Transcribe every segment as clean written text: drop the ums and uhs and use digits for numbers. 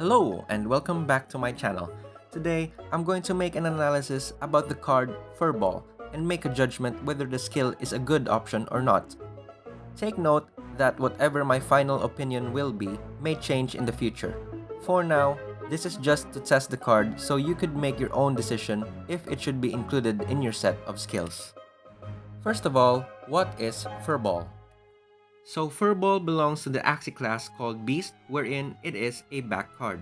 Hello and welcome back to my channel. Today, I'm going to make an analysis about the card Furball and make a judgment whether the skill is a good option or not. Take note that whatever my final opinion will be may change in the future. For now, this is just to test the card so you could make your own decision if it should be included in your set of skills. First of all, what is Furball? So Furball belongs to the Axie class called Beast, wherein it is a back card.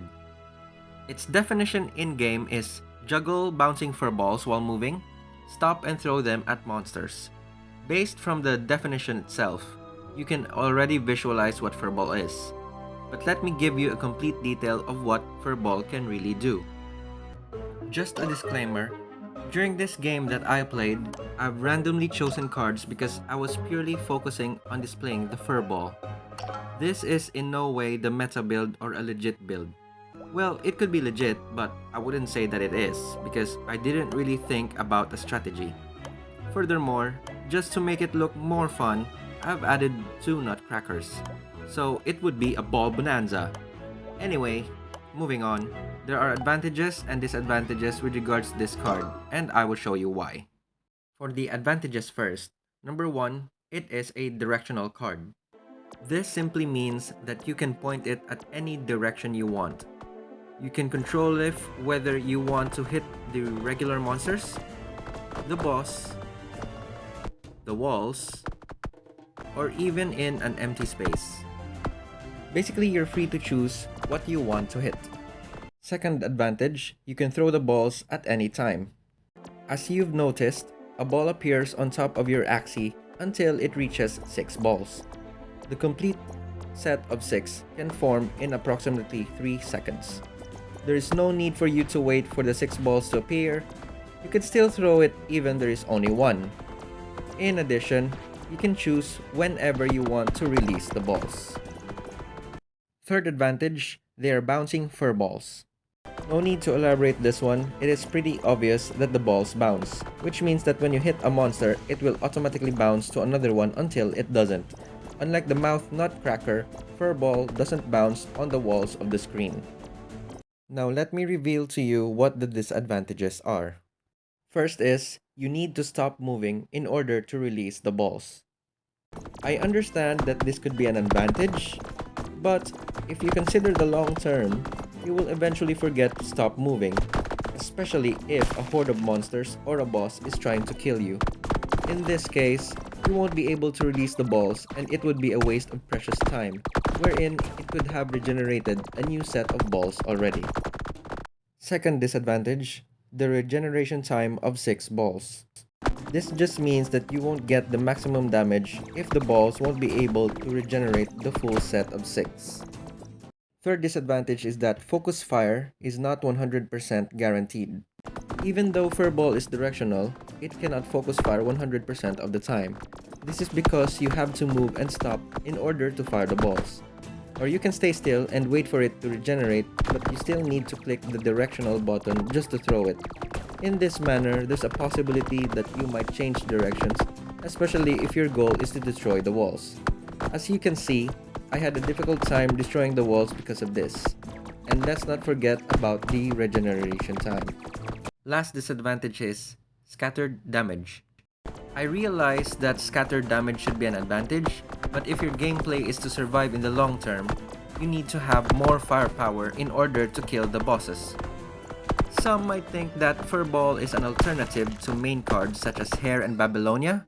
Its definition in-game is juggle bouncing furballs while moving, stop and throw them at monsters. Based from the definition itself, you can already visualize what Furball is. But let me give you a complete detail of what Furball can really do. Just a disclaimer, during this game that I played, I've randomly chosen cards because I was purely focusing on displaying the Furball. This is in no way the meta build or a legit build. Well, it could be legit, but I wouldn't say that it is because I didn't really think about a strategy. Furthermore, just to make it look more fun, I've added 2 nutcrackers. So it would be a ball bonanza. Anyway, moving on. There are advantages and disadvantages with regards to this card, and I will show you why. For the advantages first, number 1, it is a directional card. This simply means that you can point it at any direction you want. You can control if whether you want to hit the regular monsters, the boss, the walls, or even in an empty space. Basically, you're free to choose what you want to hit. Second advantage, you can throw the balls at any time. As you've noticed, a ball appears on top of your Axie until it reaches 6 balls. The complete set of 6 can form in approximately 3 seconds. There is no need for you to wait for the 6 balls to appear. You can still throw it even there is only 1. In addition, you can choose whenever you want to release the balls. Third advantage, they are bouncing furballs. No need to elaborate this one, it is pretty obvious that the balls bounce, which means that when you hit a monster, it will automatically bounce to another one until it doesn't. Unlike the mouth nutcracker, Furball doesn't bounce on the walls of the screen. Now let me reveal to you what the disadvantages are. First is, you need to stop moving in order to release the balls. I understand that this could be an advantage, but if you consider the long term, you will eventually forget to stop moving, especially if a horde of monsters or a boss is trying to kill you. In this case, you won't be able to release the balls and it would be a waste of precious time, wherein it could have regenerated a new set of balls already. Second disadvantage, the regeneration time of 6 balls. This just means that you won't get the maximum damage if the balls won't be able to regenerate the full set of 6. Third disadvantage is that focus fire is not 100% guaranteed. Even though Furball is directional, it cannot focus fire 100% of the time. This is because you have to move and stop in order to fire the balls. Or you can stay still and wait for it to regenerate, but you still need to click the directional button just to throw it. In this manner, there's a possibility that you might change directions, especially if your goal is to destroy the walls. As you can see, I had a difficult time destroying the walls because of this. And let's not forget about the regeneration time. Last disadvantage is scattered damage. I realize that scattered damage should be an advantage, but if your gameplay is to survive in the long term, you need to have more firepower in order to kill the bosses. Some might think that Furball is an alternative to main cards such as Hair and Babylonia.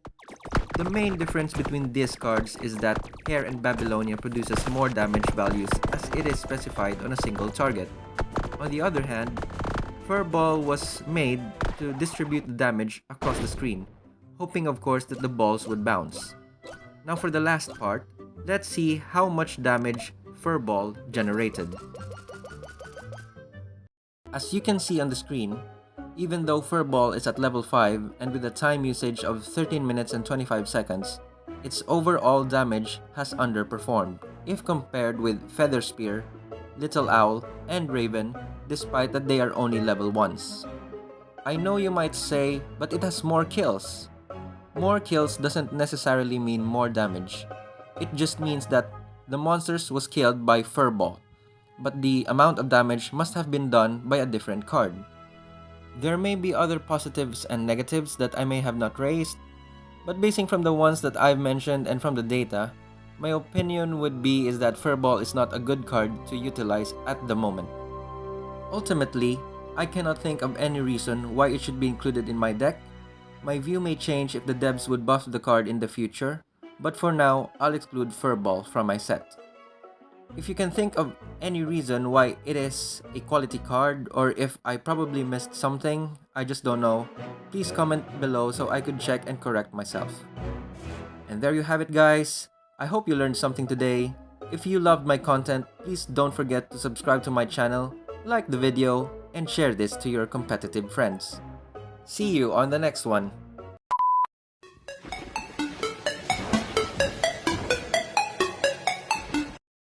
The main difference between these cards is that Hair and Babylonia produces more damage values as it is specified on a single target. On the other hand, Furball was made to distribute the damage across the screen, hoping of course that the balls would bounce. Now for the last part, let's see how much damage Furball generated. As you can see on the screen, even though Furball is at level 5 and with a time usage of 13 minutes and 25 seconds, its overall damage has underperformed if compared with Feather Spear, Little Owl, and Raven, despite that they are only level 1s. I know you might say, but it has more kills. More kills doesn't necessarily mean more damage. It just means that the monsters was killed by Furball. but the amount of damage must have been done by a different card. There may be other positives and negatives that I may have not raised, but basing from the ones that I've mentioned and from the data, my opinion would be is that Furball is not a good card to utilize at the moment. Ultimately, I cannot think of any reason why it should be included in my deck. My view may change if the devs would buff the card in the future, but for now, I'll exclude Furball from my set. If you can think of any reason why it is a quality card, or if I probably missed something, I just don't know, please comment below so I could check and correct myself. And there you have it, guys. I hope you learned something today. If you loved my content, please don't forget to subscribe to my channel, like the video, and share this to your competitive friends. See you on the next one.